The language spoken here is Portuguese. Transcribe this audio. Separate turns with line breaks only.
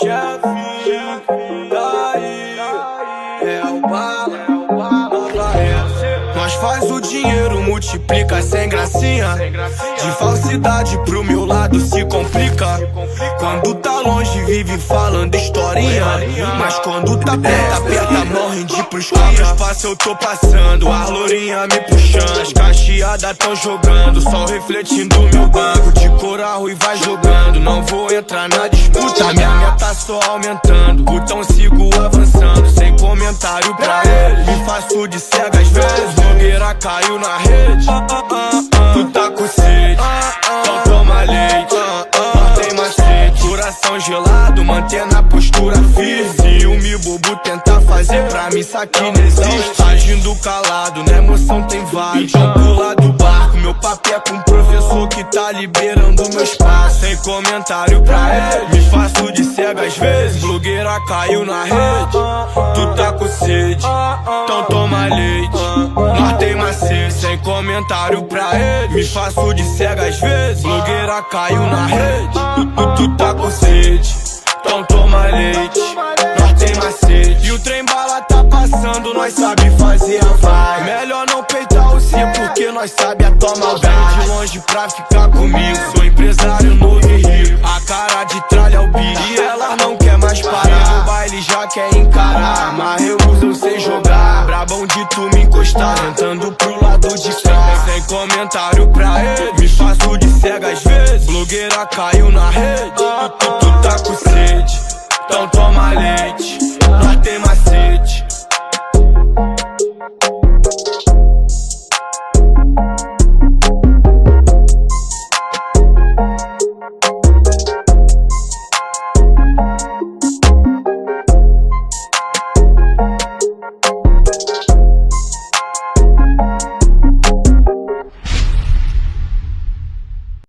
Chefe, daí é o bala, nova essa. Nós faz o dinheiro, multiplica sem gracinha. De falsidade pro meu lado se complica. Quando tá longe vive falando historinha, mas quando tá perto, aperta, morre de pros cria. Espaço eu tô passando, a lourinha me puxando, as cacheadas tão jogando, sol refletindo meu banco. De coral e vai jogando, não vou entrar na disputa, minha meta só aumentando. Então sigo avançando, sem comentário pra ele. Me faço de cega às vezes, blogueira caiu na rede. Tu tá com sede, então toma leite. Mantém macete, coração gelado, mantendo a postura firme. Se o me bobo tentar fazer pra mim, isso aqui não existe. Agindo calado, na emoção tem vários. Então pula do barco, meu papo é com o professor que tá liberando meu espaço. Sem comentário pra ele, me faço de cega às vezes. Blogueira caiu na rede, tu tá com sede, então toma leite. Nós tem macete, sem comentário pra ele, me faço de cega às vezes. Blogueira caiu na rede, tu tá com sede, então toma leite. Nós tem macete, e o trem bala tá passando, nós sabe fazer a vai. Melhor não peitar o sim, porque nós sabe a toma o de longe pra ficar comigo. Sou empresário novo e rico, a cara de tralha é o bico, e ela não quer mais parar. No baile já quer encarar, mas eu uso, eu sei jogar. Brabão de tu me encostar, tentando pro lado de cá. Sem comentário pra ele, me faço de cega às vezes. Blogueira caiu na rede, tu tá com sede, então toma leite.